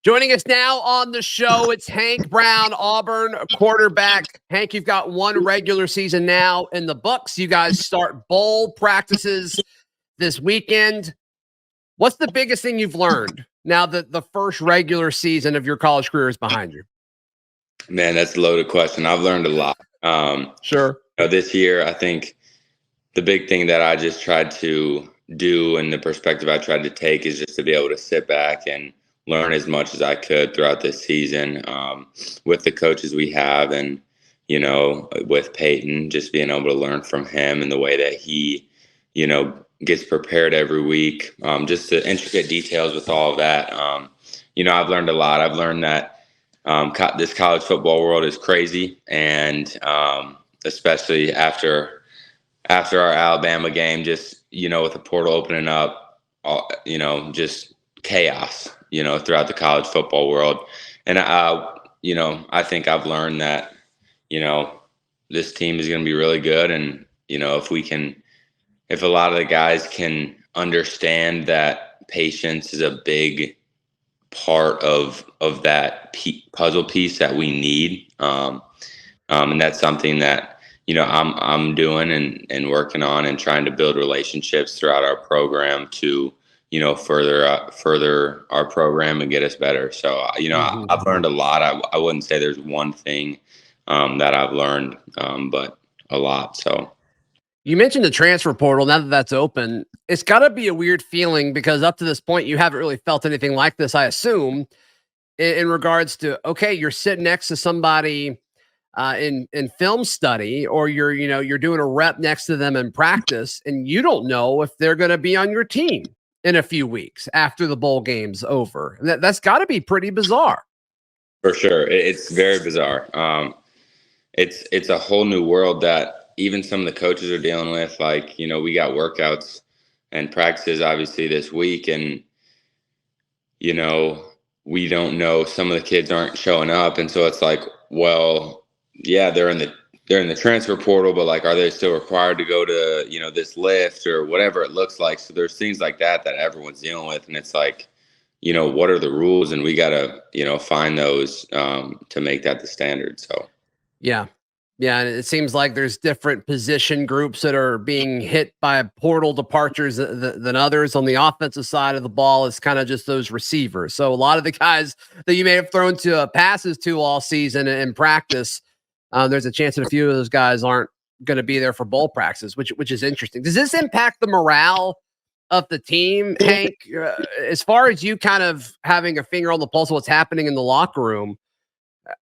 Joining us now on the show, it's Hank Brown, Auburn quarterback. Hank, you've got one regular season now in the books. You guys start bowl practices this weekend. What's the biggest thing you've learned now that the first regular season of your college career is behind you? Man, that's a loaded question. I've learned a lot. Sure. This year, I think the big thing that I just tried to do and the perspective I tried to take is just to be able to sit back and learn as much as I could throughout this season with the coaches we have and, with Peyton, just being able to learn from him and the way that he, gets prepared every week, just the intricate details with all of that. I've learned a lot. I've learned that this college football world is crazy, and especially after our Alabama game, just, with the portal opening up, just chaos, throughout the college football world. And, I think I've learned that, this team is going to be really good. And, if a lot of the guys can understand that patience is a big part of that puzzle piece that we need. And that's something that, I'm doing and working on and trying to build relationships throughout our program to, further our program and get us better. So, I've learned a lot. I wouldn't say there's one thing that I've learned, but a lot. So you mentioned the transfer portal. Now that that's open, it's got to be a weird feeling because up to this point, you haven't really felt anything like this, I assume, in regards to, okay, you're sitting next to somebody in film study, or you're doing a rep next to them in practice, and you don't know if they're going to be on your team in a few weeks after the bowl game's over. That's got to be pretty bizarre. For sure. It's very bizarre. It's a whole new world that even some of the coaches are dealing with. Like, we got workouts and practices obviously this week, and, we don't know, some of the kids aren't showing up. And so it's like, well, yeah, they're in the transfer portal, but like, are they still required to go to, this lift or whatever it looks like? So there's things like that everyone's dealing with. And it's like, what are the rules? And we got to, find those to make that the standard. So, yeah. Yeah, and it seems like there's different position groups that are being hit by portal departures than others. On the offensive side of the ball, it's kind of just those receivers. So a lot of the guys that you may have thrown to passes to all season in practice, there's a chance that a few of those guys aren't going to be there for bowl practices, which is interesting. Does this impact the morale of the team, Hank? As far as you kind of having a finger on the pulse of what's happening in the locker room,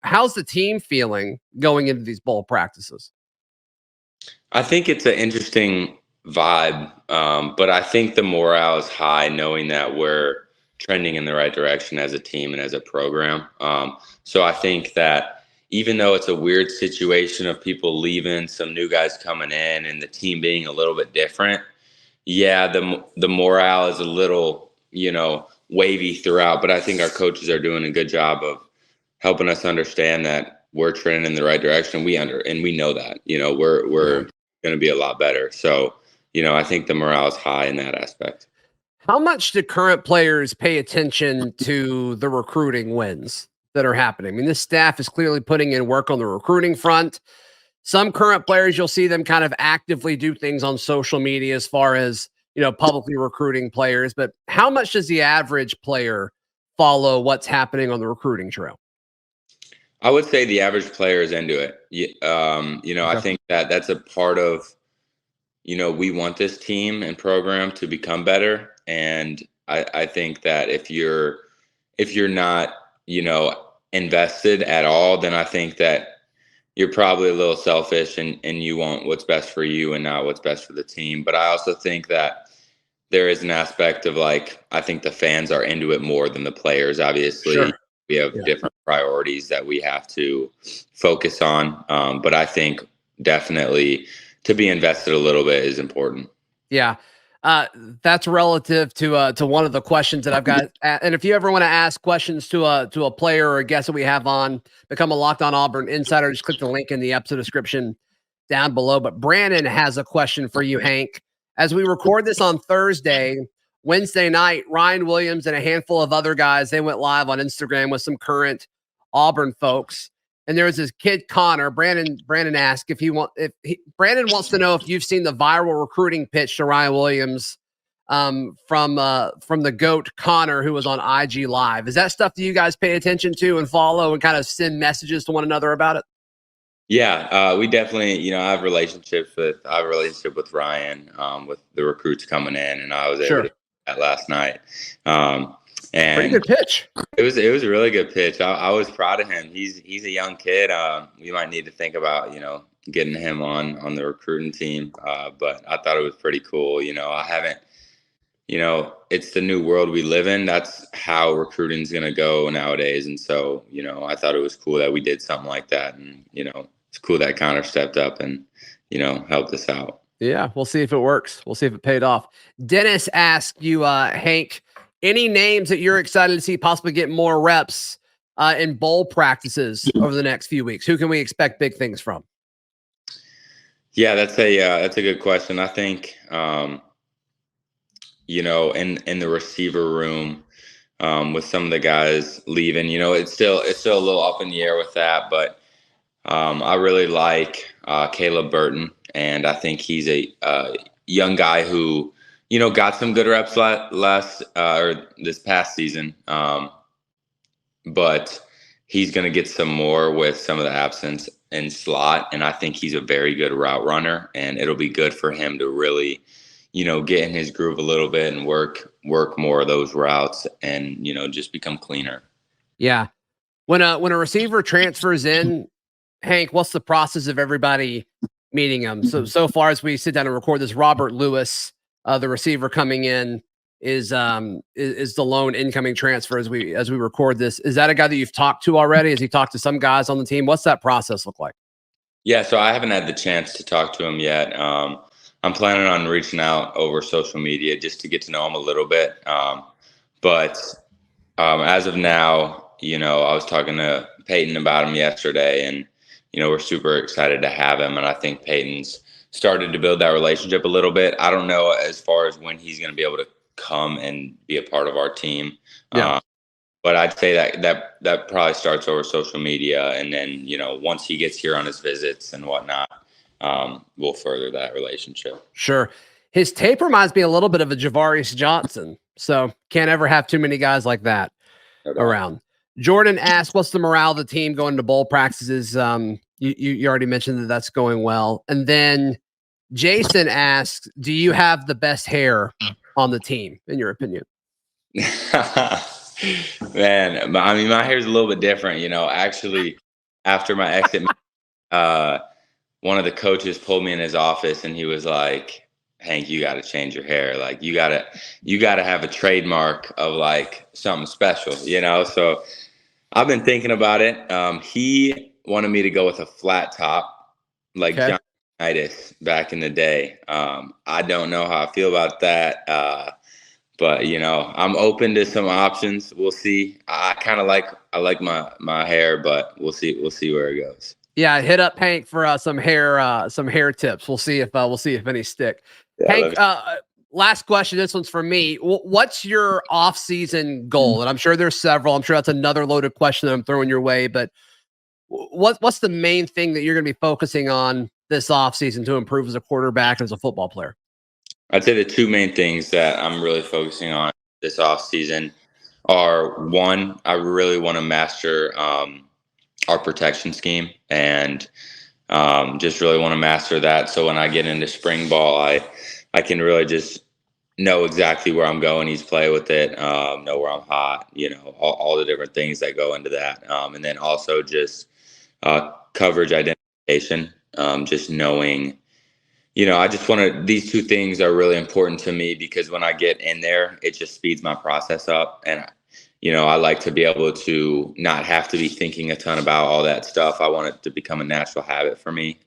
how's the team feeling going into these bowl practices? I think it's an interesting vibe, but I think the morale is high knowing that we're trending in the right direction as a team and as a program. So I think that even though it's a weird situation of people leaving, some new guys coming in, and the team being a little bit different, yeah, the morale is a little, wavy throughout, but I think our coaches are doing a good job of helping us understand that we're trending in the right direction. And we know that, we're going to be a lot better. So, I think the morale is high in that aspect. How much do current players pay attention to the recruiting wins that are happening? I mean, this staff is clearly putting in work on the recruiting front. Some current players, you'll see them kind of actively do things on social media as far as, publicly recruiting players. But how much does the average player follow what's happening on the recruiting trail? I would say the average player is into it. Okay. I think that's a part of, we want this team and program to become better. And I think that if you're not, invested at all, then I think that you're probably a little selfish and you want what's best for you and not what's best for the team. But I also think that there is an aspect of, like, I think the fans are into it more than the players, obviously. Sure. We have different priorities that we have to focus on. But I think definitely to be invested a little bit is important. Yeah. That's relative to one of the questions that I've got. And if you ever want to ask questions to a player or a guest that we have on, become a Locked On Auburn insider, just click the link in the episode description down below. But Brandon has a question for you, Hank. As we record this on Thursday, Wednesday night, Ryan Williams and a handful of other guys, they went live on Instagram with some current Auburn folks. And there was this kid, Connor. Brandon asked Brandon wants to know if you've seen the viral recruiting pitch to Ryan Williams from the GOAT Connor, who was on IG Live. Is that stuff that you guys pay attention to and follow and kind of send messages to one another about it? Yeah, we definitely, I have a relationship with Ryan, with the recruits coming in, and I was able to do that last night. And pretty good pitch. It was a really good pitch. I was proud of him. He's a young kid. We might need to think about, getting him on the recruiting team. But I thought it was pretty cool. I haven't, it's the new world we live in. That's how recruiting is going to go nowadays. And so, I thought it was cool that we did something like that. And, it's cool that Connor stepped up and, helped us out. Yeah, we'll see if it works. We'll see if it paid off. Dennis asked you, Hank, any names that you're excited to see possibly get more reps in bowl practices over the next few weeks? Who can we expect big things from? Yeah, that's a good question. I think, in the receiver room, with some of the guys leaving, it's still a little up in the air with that, but I really like Caleb Burton, and I think he's a young guy who, got some good reps this past season. But he's going to get some more with some of the absence in slot. And I think he's a very good route runner, and it'll be good for him to really, get in his groove a little bit and work more of those routes and, just become cleaner. Yeah. When a receiver transfers in, Hank, what's the process of everybody meeting him? So far as we sit down and record this, Robert Lewis, the receiver coming in, is the lone incoming transfer as we record this. Is that a guy that you've talked to already? Has he talked to some guys on the team? What's that process look like? Yeah, so I haven't had the chance to talk to him yet. I'm planning on reaching out over social media just to get to know him a little bit. But as of now, I was talking to Peyton about him yesterday, and we're super excited to have him. And I think Peyton's started to build that relationship a little bit. I don't know as far as when he's going to be able to come and be a part of our team. Yeah. But I'd say that probably starts over social media. And then, once he gets here on his visits and whatnot, we'll further that relationship. Sure. His tape reminds me a little bit of a Javarius Johnson. So can't ever have too many guys like that around. Jordan asked, what's the morale of the team going to bowl practices? You already mentioned that's going well. And then Jason asks, do you have the best hair on the team, in your opinion? Man, I mean, my hair's a little bit different. Actually, after my exit, one of the coaches pulled me in his office and he was like, Hank, you got to change your hair. Like, you got to have a trademark of like something special, So I've been thinking about it. He wanted me to go with a flat top, like John Unitas back in the day. I don't know how I feel about that. But I'm open to some options. We'll see. I like my hair, but we'll see where it goes. Yeah, hit up Hank for some hair tips. We'll see if any stick. Yeah, Hank, last question. This one's for me. What's your off-season goal? And I'm sure there's several. I'm sure that's another loaded question that I'm throwing your way. But what's the main thing that you're going to be focusing on this off-season to improve as a quarterback and as a football player? I'd say the two main things that I'm really focusing on this off-season are, one, I really want to master our protection scheme, and just really want to master that. So when I get into spring ball, I can really just know exactly where I'm going each play with it, know where I'm hot, all the different things that go into that. And then also just coverage identification, just knowing, I just these two things are really important to me, because when I get in there, it just speeds my process up. And, I like to be able to not have to be thinking a ton about all that stuff. I want it to become a natural habit for me.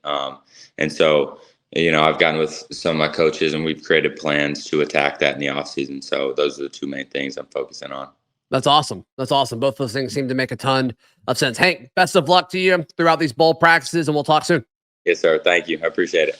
And so, I've gotten with some of my coaches and we've created plans to attack that in the off season. So those are the two main things I'm focusing on. That's awesome. Both those things seem to make a ton of sense. Hank, best of luck to you throughout these bowl practices, and we'll talk soon. Yes, sir. Thank you. I appreciate it.